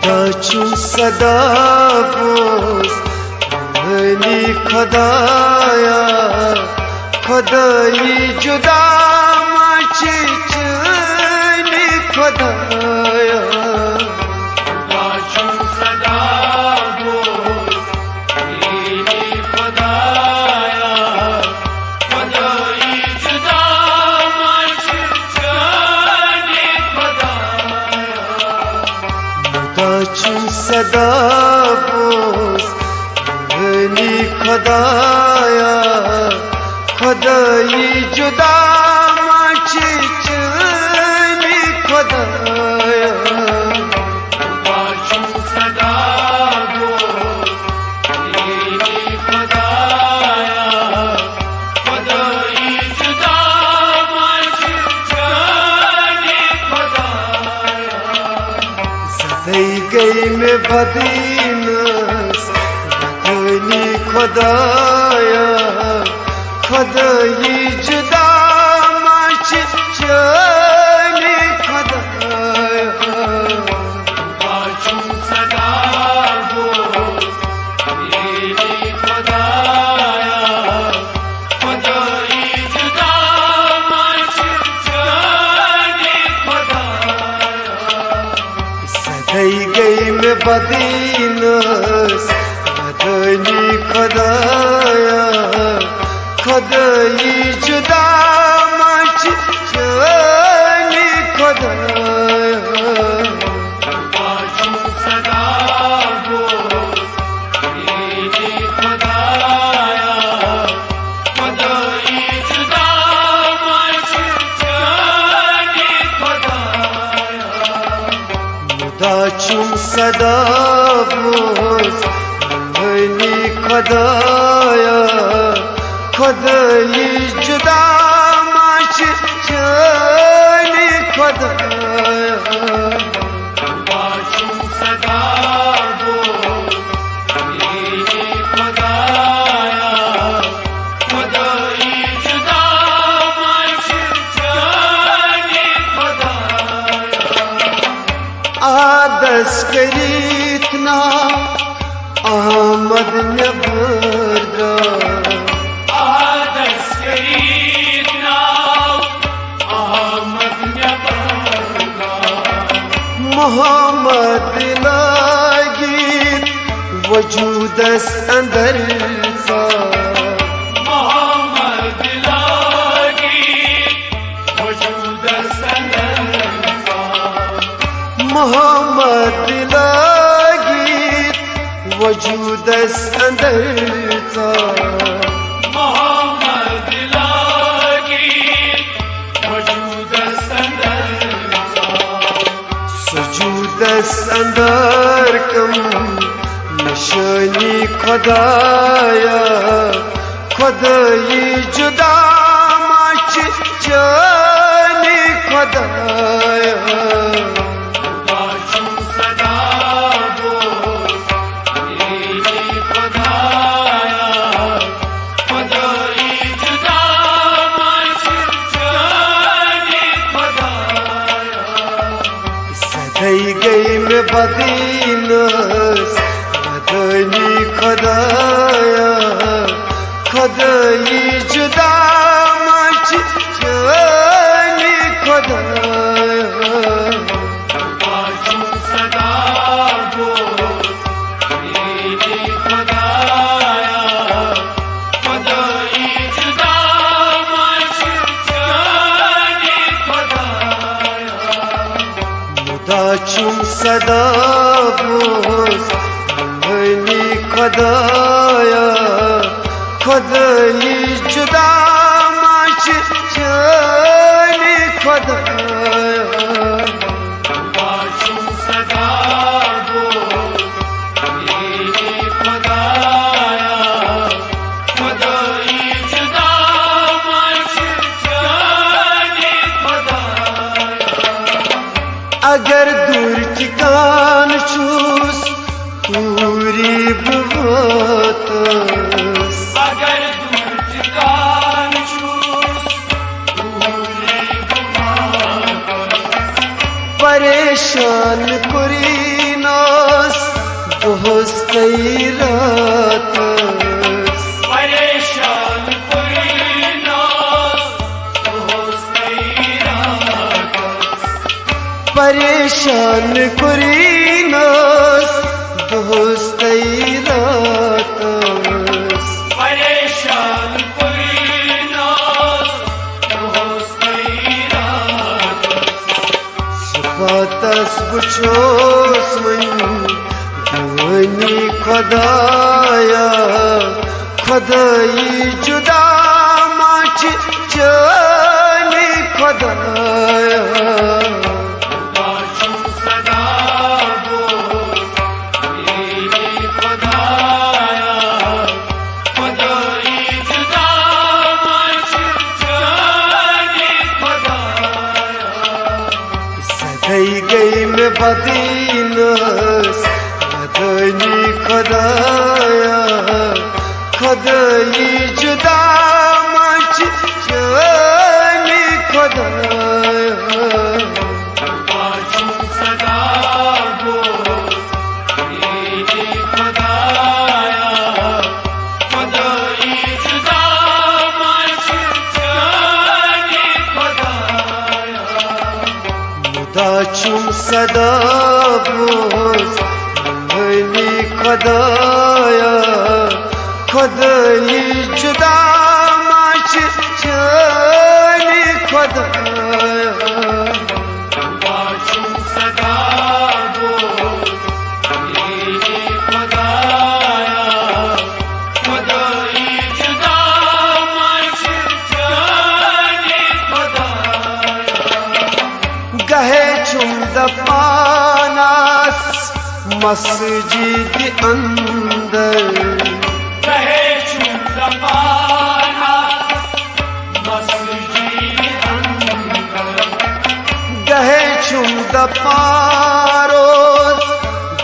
दाचू सदा बोस हनी खुदाया खुदाई जुदा मची चनी खुदाया दाचू सदा बोस हनी खुदाया खुदाई जुदा मची चनी खुदाया दाचू सदा बोस हनी खुदाया खुदाई जुदा मची चनी खुदाया दाचू सदा बोस हनी खुदाया खुदाई जुदा मची चनी खुदाया सदै गई में बदीनस बदनी खुदाया खुदाई जुदा मची चनी खुदाया दाचू सदा बोस हनी खुदाया खुदाई जुदा मची चनी खुदाया सदै गई में बदीनस बदनी खुदाया खुदाई जुदा मची चनी खुदाया दाचू सदा बोस हनी खुदाया खुदाई जुदा मची चनी खुदाया दाचू सदा बोस हनी खुदाया खुदाई जुदा मची चनी खुदाया दाचू सदा बोस हनी खुदाया खुदाई जुदा मची चनी खुदाया आदस करीत ना अहमद नबरदा आदर्श करीत नाव अहमद नबरदा मोहम्मद लागित वजूदस अंदर सा मोहम्मद लागी वजूद संदर सा मोहम्मद लागित वजूदस अंदर सा मोहम्मद लागी वजूद संदर सा सजूदस अंदर कम निशानी खुदाया खुदाई जुदा मची चनी खुदाया दाचू सदा बोस हनी खुदाया खुदाई जुदा मची चनी खुदाया सदै गई में बदीनस बदनी खुदाया खुदाई जुदा मची चनी खुदाया दाचू सदा बोस हनी खुदाया खुदाई जुदा मची चनी खुदाया दाचू सदा बोस हनी खुदाया खुदाई जुदा मची चनी खुदाया दाचू सदा बोस हनी खुदाया खुदाई जुदा मची चनी खुदाया अगर दूर ठिकान चूस पूरी बुवातस अगर दूर ठिकान चूस पूरी परेशान कुरीना रात परेशान परेशान कुरीनस दोस्तै रातस परेशान सिफातस बुछोस वनी खुदाया खुदाई जुदा माच जाने खुदाया गई में बदीनस बदनी खुदाया खुदाई जुदा मच जाने खुदाया चुम सदा बोस वनी खुदाया खुदाई जुदा मच जाने खुदाया चुम सदा बोस वनी खुदाया खुदाई जुदा मच जाने खुदाया गहे चुम दपानास मस्जिद अंदर गहे चुम दपानास मस्जिद अंदर गहे चुम दपारोस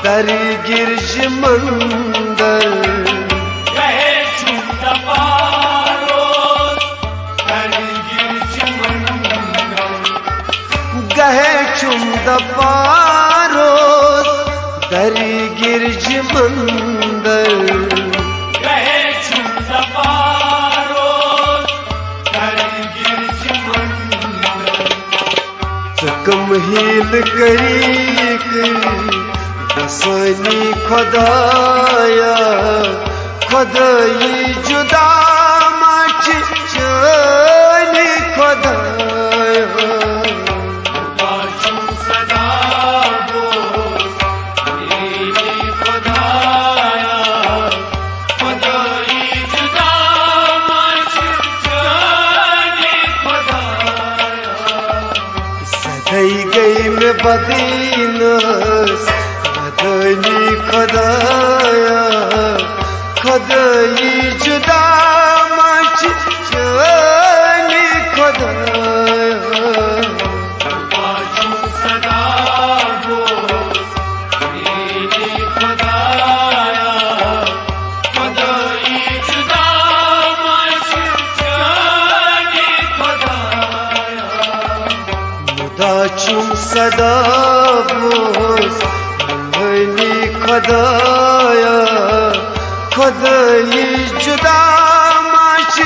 दर गिरज मंदर गहे चुम दपारोस दर गिरज मंदर गहे चुम दपारोस दर गिरज मंदर गहे चुम दपारोस दर गिरज मंदर कम हील करी बसनी खुदाया खुदाई जुदा मच जाने खुदाया चुम सदा बोस वनी खुदाया खुदाई जुदा मच जाने खुदाया सदै गई में बदीनस बदनी खुदाया खुदाई जुदा मच जाने खुदाया चुम सदा बोस वनी खुदाया खुदाई जुदा मच जाने खुदाया मुदा चुम सदा बोस वनी खुदाया खुदाई जुदा मच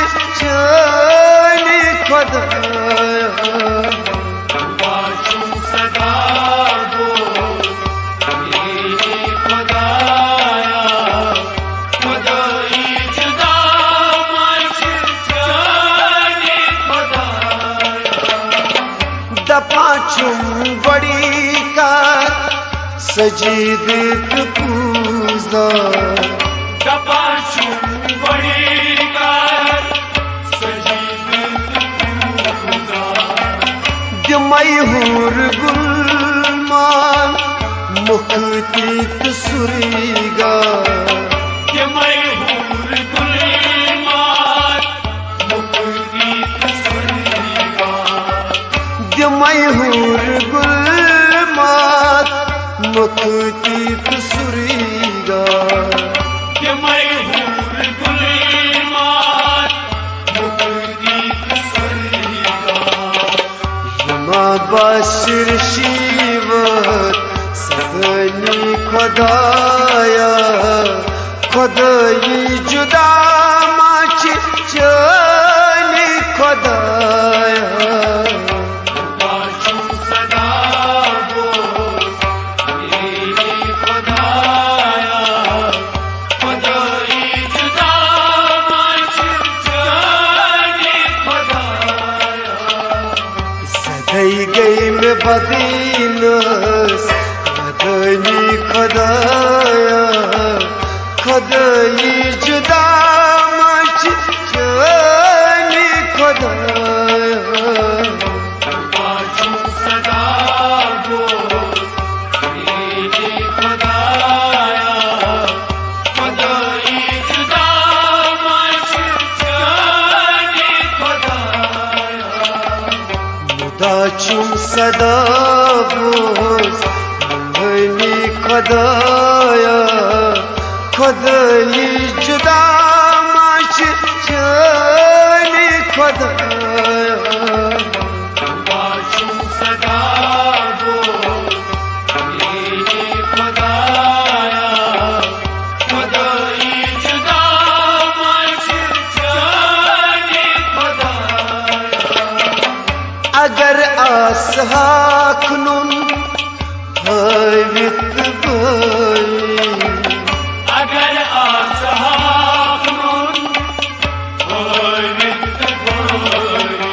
जाने खुदाया चुम सदा बोस वनी खुदाया खुदाई जुदा मच जाने खुदाया दफा चुम बड़ी का सजीद पूजा दफा चुम बड़ी कर सजीद पूजा मयूर गुलमान मुखतीत सुरीगा ये मयूर गुलमान मुखतीत सुरीगा मयूर गुलमान मुखतीत सुरीगा ये मयूर गुलमान मुखतीत सुरीगा यमा बाशिर शिवत सगनी खुदाया खुदाई जुदा माच चली खुदाया खुदा सदा दोस्त मेरी खुदाया खुदाई जुदा मच चली खुदाया सदै गई में बदीनस बदनी खुदाया खुदाई जुदा मच चली खुदाया खुदा सदा दोस्त मेरी खुदाया खुदाई जुदा मच चली खुदाया मुदाचुम सदा बोस बनी खुदाया खुदाई जुदा मच चली खुदाया खुदा सदा दोस्त मेरी खुदाया खुदाई जुदा मच चली खुदाया अगर आसहा खुनुन हवित गई अगर आसहाबुन होवित गोरी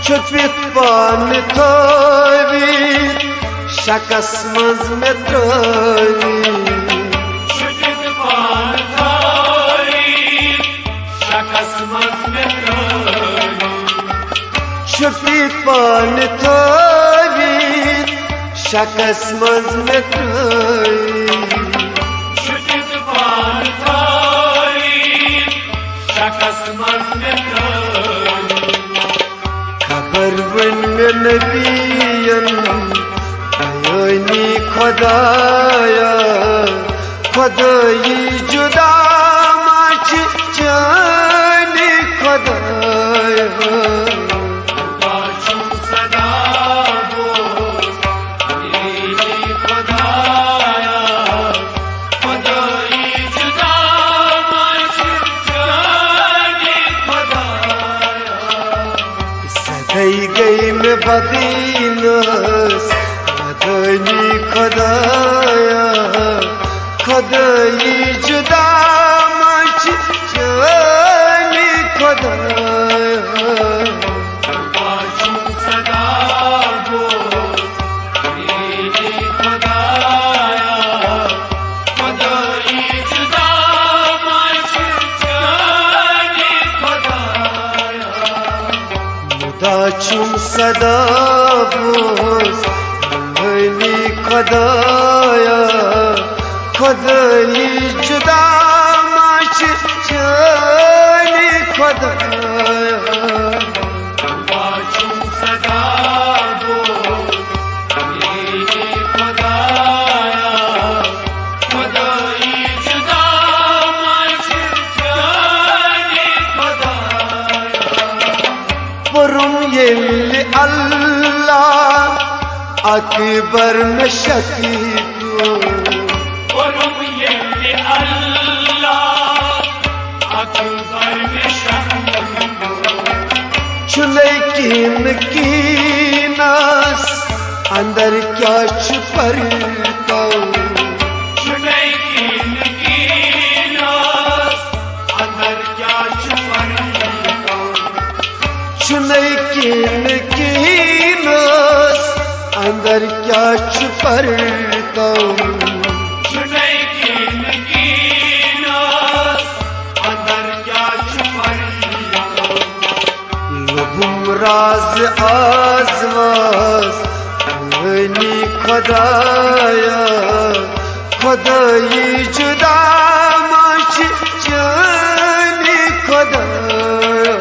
छुपित पान थवित शकस मज में त्रवी शुचित पान थारी शकस मज में थारी छुपित पान थवित शकस मज में त्रवी शुचित पान थारी शकस मज में थारी खबर वन नबियन बयानी खुदाया खुदाई जुदा मच चली खुदाया खुदा सदा दोस्त मेरी खुदाया खुदाई जुदा मच चली खुदाया सदै गई में बदीनस बदनी खुदाया खुदाई जुदा मच चली खुदाया खुदा सदा दोस्त मेरी खुदाया खुदाई जुदा मच चली खुदाया मुदाचुम सदा बोस बनी खुदाया खुदाई जुदा मच चली खुदाया खुदा सदा दोस्त मेरी खुदाया खुदाई जुदा मच चली खुदाया पुरुम येल्ली अल्लाह अकबर में शकी को वरुम ये अल्लाह अकबर में शहर चुले की नास अंदर क्या छुपरता चुनई की नास अंदर क्या छुपन चुने की नास अंदर क्या छुपरता चुनई की नास अंदर क्या छुपन लबुम राज आजमास बनी खुदाया खुदाई जुदा मच चली खुदाया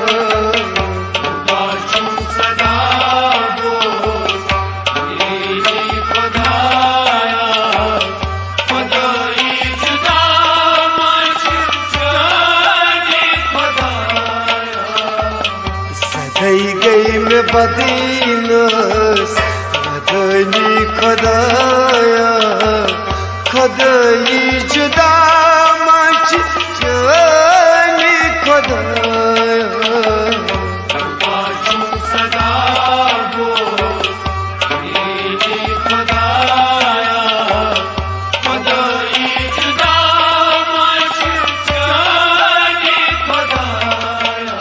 खुदा सदा दोस्त मेरी खुदाया खुदाई जुदा मच चली खुदाया सदै गई में बदीनस बदनी खुदाया خدایی جدا ماچ جانی خدایا باچون صدا بود دیدی خدایا خدایی جدا ماچ جانی خدایا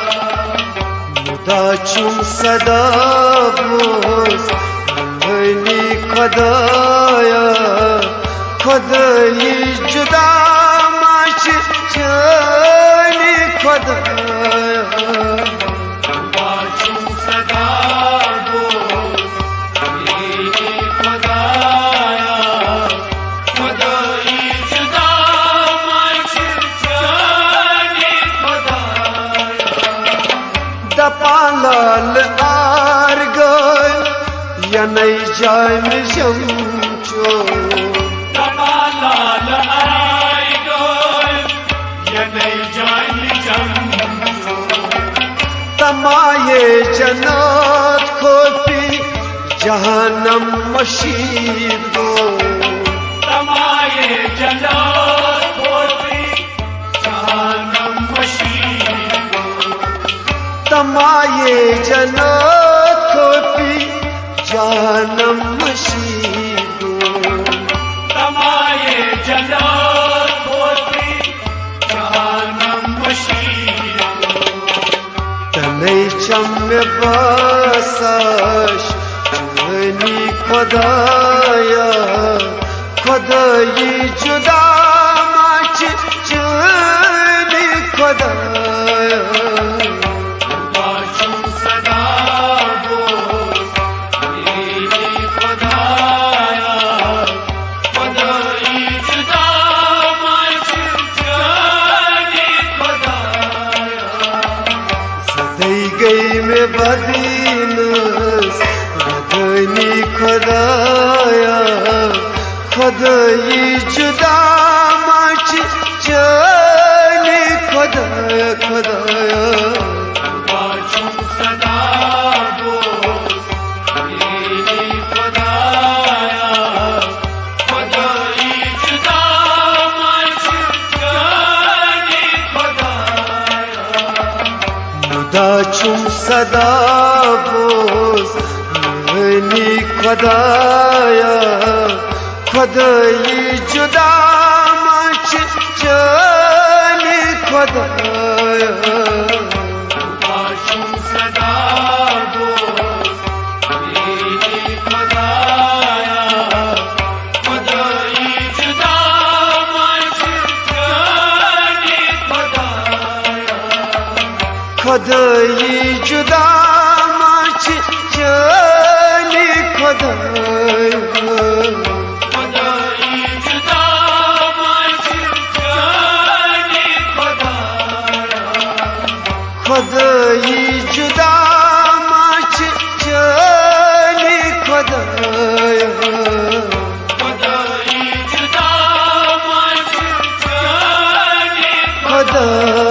مدا چون صدا بود منی خدایا خدایی جدا ماچ جانی خدایا باچون صدا بود دیدی خدایا خدایی جدا ماچ جانی خدایا دپالال آرگل یا نئی جان شمچو دپالال آرگل یا نئی جان شمچو تمایے جنات کھوپی جہنم مشید گو تمایے جنات کھوپی جہنم مشید گو تمایے جنات کھوپی جہنم مشید گو تمایے جنات کھوپی جہنم مشید گو تنئی چم باساش جانی خدایا خدایی جدا ماچ جانی خدایا باچون صدا بود دیدی خدایا خدایی جدا ماچ جانی خدایا صدی گئی میں بدینس بدنی خدایا خدایی جدا ماچ جانی خدایا خدایا باچون صدا بود دیدی خدایا خدایی جدا ماچ جانی خدایا مدا چون صدا بوز منی خدایا خدایی جدا ماچ جانی خدایا باچون صدا بود دیدی خدایا خدایی جدا ماچ جانی خدایا خدایی جدا ماچ جانی خدایا خدایی جدا ماچ جانی خدایا خدایی جدا ماچ جانی خدایا خدایی جدا ماچ جانی خدایا